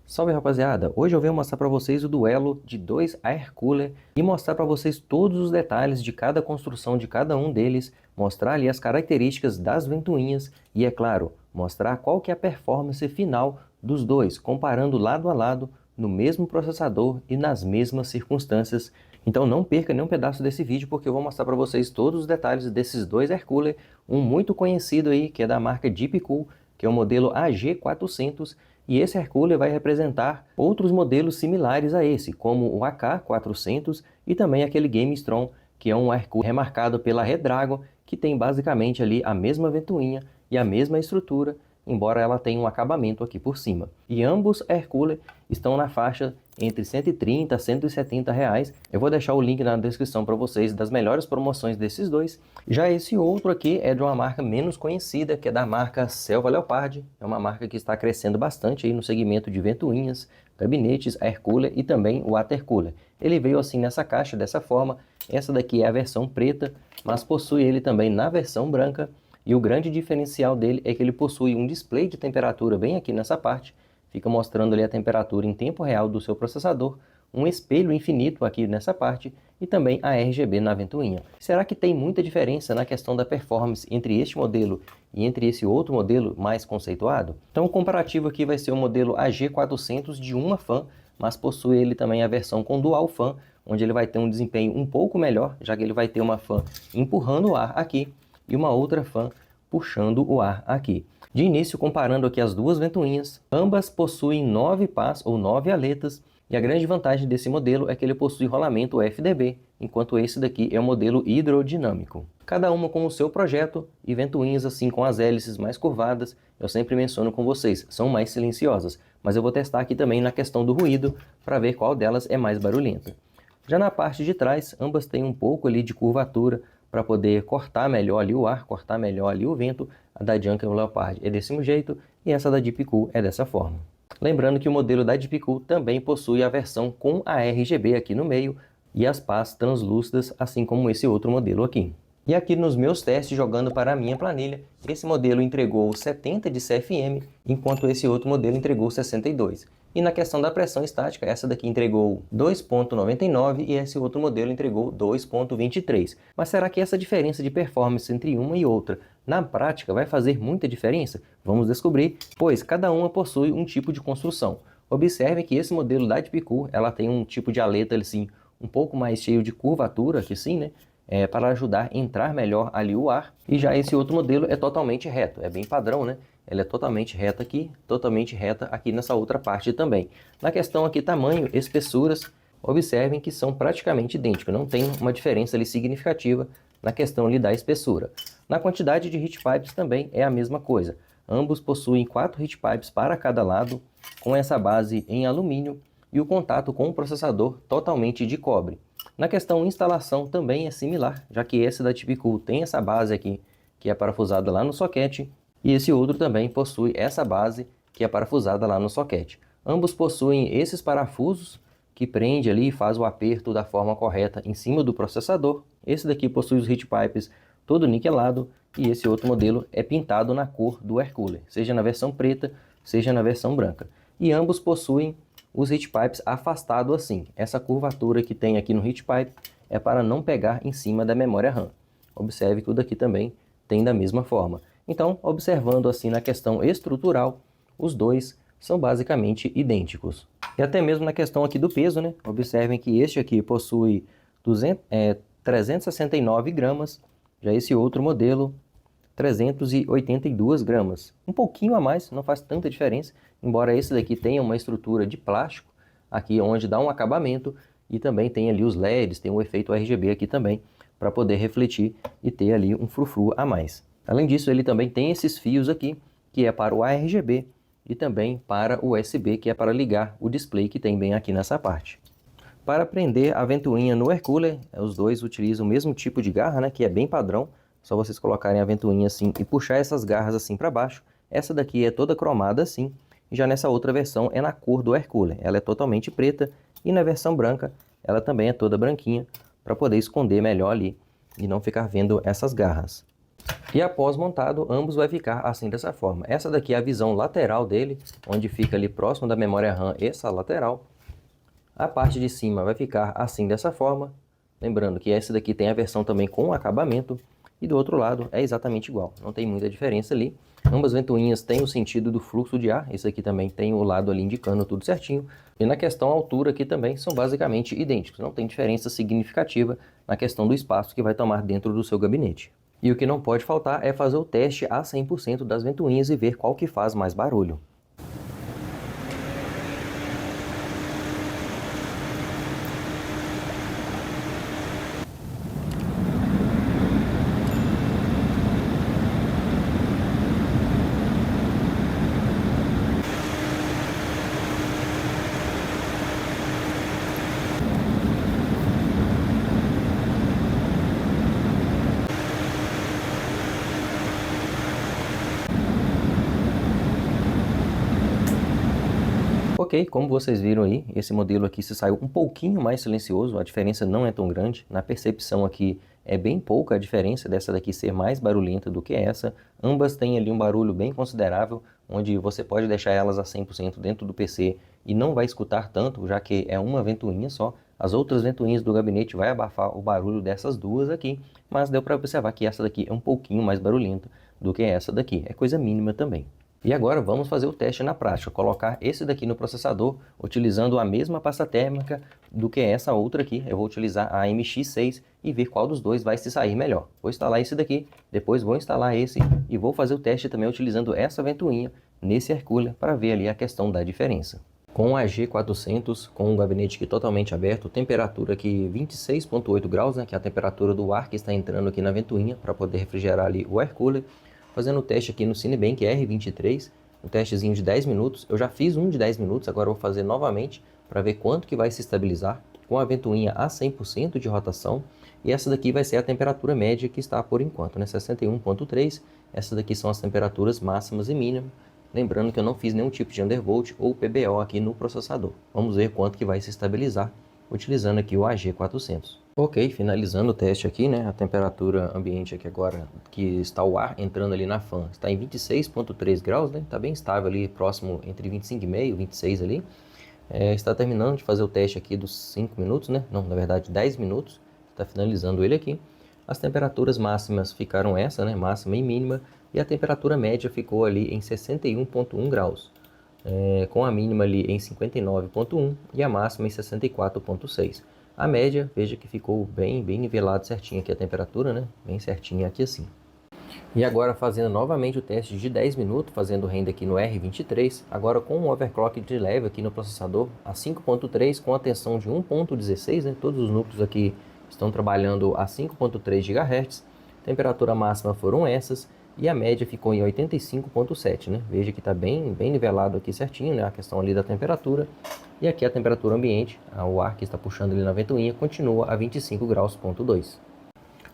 Salve rapaziada, hoje eu venho mostrar para vocês o duelo de dois Air Cooler e mostrar para vocês todos os detalhes de cada construção de cada um deles, mostrar ali as características das ventoinhas e, é claro, mostrar qual que é a performance final dos dois, comparando lado a lado no mesmo processador e nas mesmas circunstâncias. Então não perca nenhum pedaço desse vídeo porque eu vou mostrar para vocês todos os detalhes desses dois Air Cooler, um muito conhecido aí que é da marca Deepcool, que é o modelo AG400, e esse Air Cooler vai representar outros modelos similares a esse, como o AK400 e também aquele GameStrong, que é um Air Cooler remarcado pela Redragon, que tem basicamente ali a mesma ventoinha e a mesma estrutura, embora ela tenha um acabamento aqui por cima. E ambos Air Cooler estão na faixa entre 130 a 170 reais. Eu vou deixar o link na descrição para vocês das melhores promoções desses dois. Já esse outro aqui é de uma marca menos conhecida, que é da marca Selva Leopard. É uma marca que está crescendo bastante aí no segmento de ventoinhas, gabinetes, Air Cooler e também o Water Cooler. Ele veio assim nessa caixa, dessa forma. Essa daqui é a versão preta, mas possui ele também na versão branca. E o grande diferencial dele é que ele possui um display de temperatura bem aqui nessa parte, fica mostrando ali a temperatura em tempo real do seu processador, um espelho infinito aqui nessa parte e também a RGB na ventoinha. Será que tem muita diferença na questão da performance entre este modelo e entre esse outro modelo mais conceituado? Então o comparativo aqui vai ser o modelo AG400 de uma fan, mas possui ele também a versão com dual fan, onde ele vai ter um desempenho um pouco melhor, já que ele vai ter uma fan empurrando o ar aqui e uma outra fan puxando o ar aqui. De início, comparando aqui as duas ventoinhas, ambas possuem 9 pás ou 9 aletas, e a grande vantagem desse modelo é que ele possui rolamento FDB, enquanto esse daqui é o modelo hidrodinâmico. Cada uma com o seu projeto, e ventoinhas assim com as hélices mais curvadas, eu sempre menciono com vocês, são mais silenciosas, mas eu vou testar aqui também na questão do ruído, para ver qual delas é mais barulhenta. Já na parte de trás, ambas têm um pouco ali de curvatura, para poder cortar melhor ali o ar, cortar melhor ali o vento. A da Junker Leopard é desse jeito e essa da Deepcool é dessa forma. Lembrando que o modelo da Deepcool também possui a versão com a RGB aqui no meio e as pás translúcidas, assim como esse outro modelo aqui. E aqui nos meus testes, jogando para a minha planilha, esse modelo entregou 70 de CFM, enquanto esse outro modelo entregou 62. E na questão da pressão estática, essa daqui entregou 2,99 e esse outro modelo entregou 2,23. Mas será que essa diferença de performance entre uma e outra, na prática, vai fazer muita diferença? Vamos descobrir, pois cada uma possui um tipo de construção. Observe que esse modelo da Deepcool, ela tem um tipo de aleta assim, um pouco mais cheio de curvatura, aqui sim, né? Para ajudar a entrar melhor ali o ar. E já esse outro modelo é totalmente reto, é bem padrão, né? Ela é totalmente reta aqui nessa outra parte também. Na questão aqui tamanho, espessuras, observem que são praticamente idênticos, não tem uma diferença ali significativa na questão ali da espessura. Na quantidade de heat pipes também é a mesma coisa. Ambos possuem 4 heat pipes para cada lado, com essa base em alumínio e o contato com o processador totalmente de cobre. Na questão instalação também é similar, já que esse da Deepcool tem essa base aqui, que é parafusada lá no soquete, e esse outro também possui essa base, que é parafusada lá no soquete. Ambos possuem esses parafusos, que prende ali e faz o aperto da forma correta em cima do processador. Esse daqui possui os heat pipes todo niquelado, e esse outro modelo é pintado na cor do Air Cooler, seja na versão preta, seja na versão branca. E ambos possuem os heat pipes afastados assim. Essa curvatura que tem aqui no heat pipe é para não pegar em cima da memória RAM. Observe que o daqui também tem da mesma forma. Então, observando assim na questão estrutural, os dois são basicamente idênticos. E até mesmo na questão aqui do peso, né? Observem que este aqui possui 369 gramas, já esse outro modelo 382 gramas. Um pouquinho a mais, não faz tanta diferença, embora esse daqui tenha uma estrutura de plástico, aqui onde dá um acabamento, e também tem ali os LEDs, tem um efeito RGB aqui também, para poder refletir e ter ali um frufru a mais. Além disso, ele também tem esses fios aqui, que é para o ARGB e também para o USB, que é para ligar o display que tem bem aqui nessa parte. Para prender a ventoinha no Air Cooler, os dois utilizam o mesmo tipo de garra, né, que é bem padrão. Só vocês colocarem a ventoinha assim e puxar essas garras assim para baixo. Essa daqui é toda cromada assim. Já nessa outra versão é na cor do Air Cooler. Ela é totalmente preta e na versão branca ela também é toda branquinha para poder esconder melhor ali e não ficar vendo essas garras. E após montado, ambos vai ficar assim dessa forma. Essa daqui é a visão lateral dele, onde fica ali próximo da memória RAM essa lateral. A parte de cima vai ficar assim dessa forma. Lembrando que essa daqui tem a versão também com acabamento. E do outro lado é exatamente igual, não tem muita diferença ali. Ambas ventoinhas têm o sentido do fluxo de ar. Esse aqui também tem o lado ali indicando tudo certinho. E na questão altura aqui também são basicamente idênticos. Não tem diferença significativa na questão do espaço que vai tomar dentro do seu gabinete. E o que não pode faltar é fazer o teste a 100% das ventoinhas e ver qual que faz mais barulho. Ok, como vocês viram aí, esse modelo aqui se saiu um pouquinho mais silencioso, a diferença não é tão grande. Na percepção aqui é bem pouca a diferença dessa daqui ser mais barulhenta do que essa. Ambas têm ali um barulho bem considerável, onde você pode deixar elas a 100% dentro do PC e não vai escutar tanto, já que é uma ventoinha só. As outras ventoinhas do gabinete vai abafar o barulho dessas duas aqui, mas deu para observar que essa daqui é um pouquinho mais barulhenta do que essa daqui. É coisa mínima também. E agora vamos fazer o teste na prática, colocar esse daqui no processador, utilizando a mesma pasta térmica do que essa outra aqui. Eu vou utilizar a MX6 e ver qual dos dois vai se sair melhor. Vou instalar esse daqui, depois vou instalar esse e vou fazer o teste também utilizando essa ventoinha nesse Hercooler para ver ali a questão da diferença. Com a G400, com o gabinete aqui totalmente aberto, temperatura aqui 26,8 graus, né, que é a temperatura do ar que está entrando aqui na ventoinha para poder refrigerar ali o Hercooler. Fazendo o teste aqui no Cinebench R23, um testezinho de 10 minutos. Eu já fiz um de 10 minutos, agora eu vou fazer novamente para ver quanto que vai se estabilizar com a ventoinha a 100% de rotação. E essa daqui vai ser a temperatura média que está por enquanto, né? 61,3. Essas daqui são as temperaturas máximas e mínimas. Lembrando que eu não fiz nenhum tipo de undervolt ou PBO aqui no processador. Vamos ver quanto que vai se estabilizar utilizando aqui o AG400. Ok, finalizando o teste aqui, né? A temperatura ambiente aqui agora, que está o ar entrando ali na fan, está em 26,3 graus, né? Está bem estável ali, próximo entre 25,5 e 26 ali. Está terminando de fazer o teste aqui dos 5 minutos, né? Não, na verdade 10 minutos. Está finalizando ele aqui. As temperaturas máximas ficaram essa, né? Máxima e mínima. E a temperatura média ficou ali em 61,1 graus. Com a mínima ali em 59,1 e a máxima em 64,6. A média, veja que ficou bem nivelado certinho aqui a temperatura, né? Bem certinho aqui assim. E agora fazendo novamente o teste de 10 minutos, fazendo render aqui no R23, agora com um overclock de leve aqui no processador a 5.3 com a tensão de 1.16, né? Todos os núcleos aqui estão trabalhando a 5.3 GHz, temperatura máxima foram essas, e a média ficou em 85,7, né? Veja que está bem nivelado aqui certinho, né? A questão ali da temperatura. E aqui a temperatura ambiente, o ar que está puxando ali na ventoinha, continua a 25 graus,2.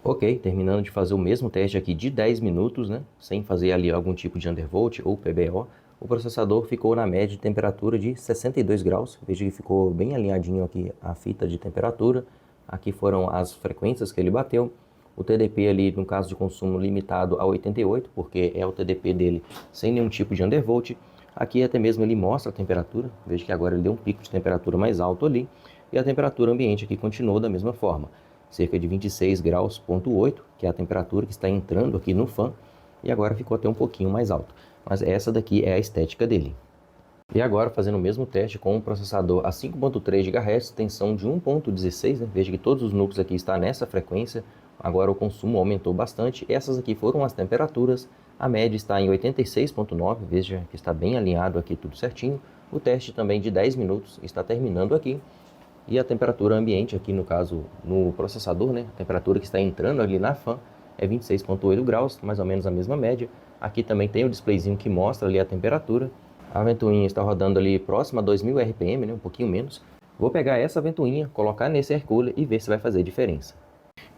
Ok, terminando de fazer o mesmo teste aqui de 10 minutos, né? Sem fazer ali algum tipo de undervolt ou PBO. O processador ficou na média de temperatura de 62 graus. Veja que ficou bem alinhadinho aqui a fita de temperatura. Aqui foram as frequências que ele bateu. O TDP ali, no caso de consumo limitado a 88, porque é o TDP dele sem nenhum tipo de undervolt. Aqui até mesmo ele mostra a temperatura. Veja que agora ele deu um pico de temperatura mais alto ali. E a temperatura ambiente aqui continuou da mesma forma. Cerca de 26 graus,8, que é a temperatura que está entrando aqui no fan. E agora ficou até um pouquinho mais alto. Mas essa daqui é a estética dele. E agora fazendo o mesmo teste com um processador a 5.3 GHz, tensão de 1.16, né? Veja que todos os núcleos aqui estão nessa frequência. Agora o consumo aumentou bastante. Essas aqui foram as temperaturas. A média está em 86,9, veja que está bem alinhado aqui tudo certinho. O teste também de 10 minutos está terminando aqui. E a temperatura ambiente aqui no caso no processador, né? A temperatura que está entrando ali na fan é 26,8 graus, mais ou menos a mesma média. Aqui também tem o displayzinho que mostra ali a temperatura. A ventoinha está rodando ali próxima a 2000 RPM, né? Um pouquinho menos. Vou pegar essa ventoinha, colocar nesse Hercooler e ver se vai fazer diferença.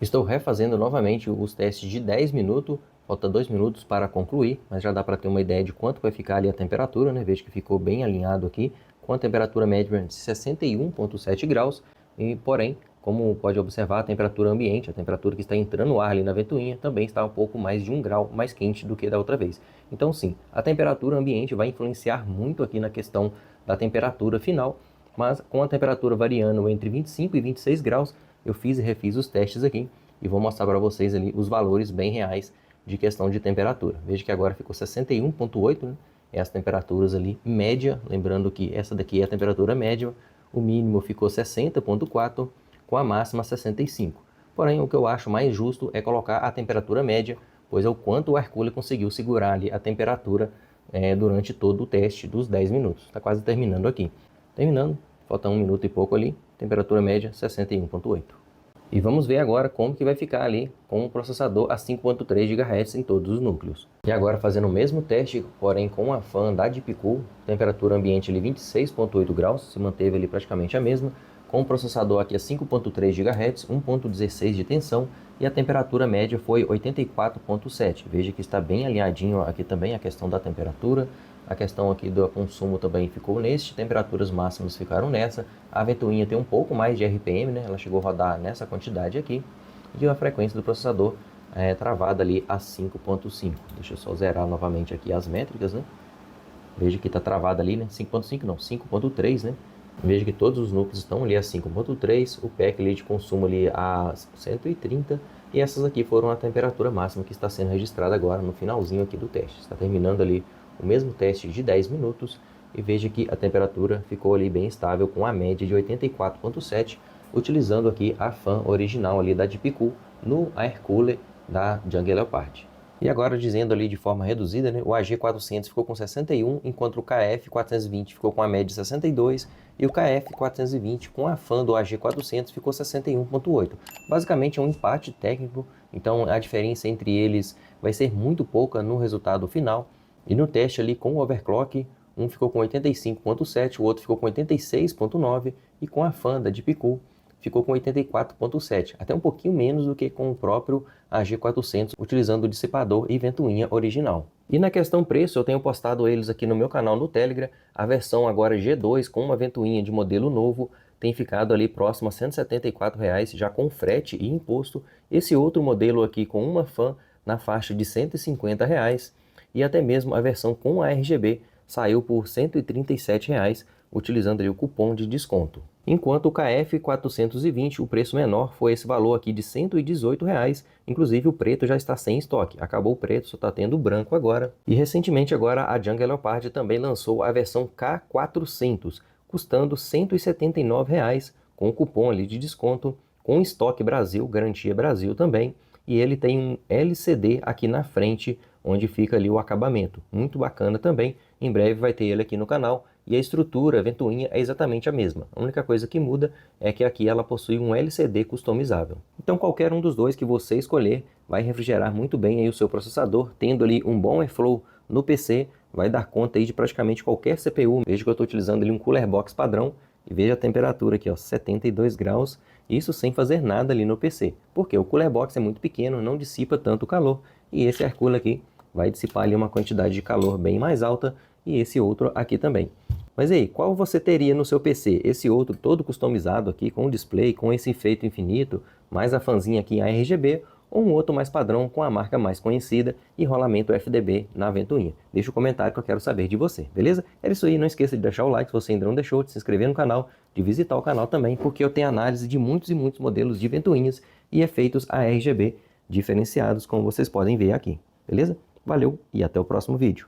Estou refazendo novamente os testes de 10 minutos, falta 2 minutos para concluir, mas já dá para ter uma ideia de quanto vai ficar ali a temperatura, né? Veja que ficou bem alinhado aqui, com a temperatura média de 61,7 graus, e porém como pode observar, a temperatura ambiente, a temperatura que está entrando o ar ali na ventoinha, também está um pouco mais de 1 grau mais quente do que da outra vez. Então sim, a temperatura ambiente vai influenciar muito aqui na questão da temperatura final, mas com a temperatura variando entre 25 e 26 graus, eu fiz e refiz os testes aqui e vou mostrar para vocês ali os valores bem reais de questão de temperatura. Veja que agora ficou 61,8, né? É as temperaturas ali média, lembrando que essa daqui é a temperatura média, o mínimo ficou 60,4, com a máxima 65. Porém, o que eu acho mais justo é colocar a temperatura média, pois é o quanto o air cooler conseguiu segurar ali a temperatura durante todo o teste dos 10 minutos. Está quase terminando aqui. Terminando, falta 1 minuto e pouco ali, temperatura média 61,8. E vamos ver agora como que vai ficar ali com o processador a 5.3 GHz em todos os núcleos. E agora fazendo o mesmo teste, porém com a fan da Deepcool, temperatura ambiente ali 26.8 graus, se manteve ali praticamente a mesma, com o processador aqui a 5.3 GHz, 1.16 de tensão e a temperatura média foi 84.7. Veja que está bem alinhadinho aqui também a questão da temperatura. A questão aqui do consumo também ficou neste, temperaturas máximas ficaram nessa. A ventoinha tem um pouco mais de RPM, né? Ela chegou a rodar nessa quantidade aqui. E a frequência do processador travada ali a 5.5. Deixa eu só zerar novamente aqui as métricas, né? Veja que está travada ali, né? 5.5 não, 5.3, né? Veja que todos os núcleos estão ali a 5.3, o PEC ali de consumo ali a 130, e essas aqui foram a temperatura máxima que está sendo registrada agora no finalzinho aqui do teste. Está terminando ali o mesmo teste de 10 minutos e veja que a temperatura ficou ali bem estável com a média de 84.7, utilizando aqui a fan original ali da Deepcool no air cooler da Jungle Leopard. E agora dizendo ali de forma reduzida, né, o AG400 ficou com 61, enquanto o KF420 ficou com a média de 62 e o KF420 com a fan do AG400 ficou 61.8. Basicamente é um empate técnico, então a diferença entre eles vai ser muito pouca no resultado final. E no teste ali com o overclock, um ficou com 85.7, o outro ficou com 86.9 e com a fan da Deepcool ficou com 84.7, até um pouquinho menos do que com o próprio AG400, utilizando o dissipador e ventoinha original. E na questão preço, eu tenho postado eles aqui no meu canal no Telegram, a versão agora G2 com uma ventoinha de modelo novo, tem ficado ali próximo a R$ 174,00, já com frete e imposto. Esse outro modelo aqui com uma fan na faixa de R$ 150,00, e até mesmo a versão com a RGB saiu por R$ 137,00, utilizando ali o cupom de desconto. Enquanto o KF420, o preço menor foi esse valor aqui de R$ 118,00, inclusive o preto já está sem estoque, acabou o preto, só está tendo o branco agora. E recentemente agora a Jungle Leopard também lançou a versão K400, custando R$ 179,00, com o cupom ali de desconto, com estoque Brasil, garantia Brasil também, e ele tem um LCD aqui na frente, onde fica ali o acabamento, muito bacana também. Em breve vai ter ele aqui no canal, e a estrutura, a ventoinha é exatamente a mesma. A única coisa que muda é que aqui ela possui um LCD customizável. Então qualquer um dos dois que você escolher vai refrigerar muito bem aí o seu processador, tendo ali um bom airflow no PC, vai dar conta aí de praticamente qualquer CPU. Veja que eu estou utilizando ali um cooler box padrão, e veja a temperatura aqui, ó, 72 graus, isso sem fazer nada ali no PC. Porque o cooler box é muito pequeno, não dissipa tanto calor, e esse air cooler aqui vai dissipar ali uma quantidade de calor bem mais alta, e esse outro aqui também. Mas aí, qual você teria no seu PC? Esse outro todo customizado aqui, com o display, com esse efeito infinito, mais a fanzinha aqui em RGB, ou um outro mais padrão com a marca mais conhecida e rolamento FDB na ventoinha? Deixa um comentário que eu quero saber de você, beleza? É isso aí, não esqueça de deixar o like se você ainda não deixou, de se inscrever no canal, de visitar o canal também, porque eu tenho análise de muitos e muitos modelos de ventoinhas e efeitos a RGB diferenciados, como vocês podem ver aqui, beleza? Valeu e até o próximo vídeo.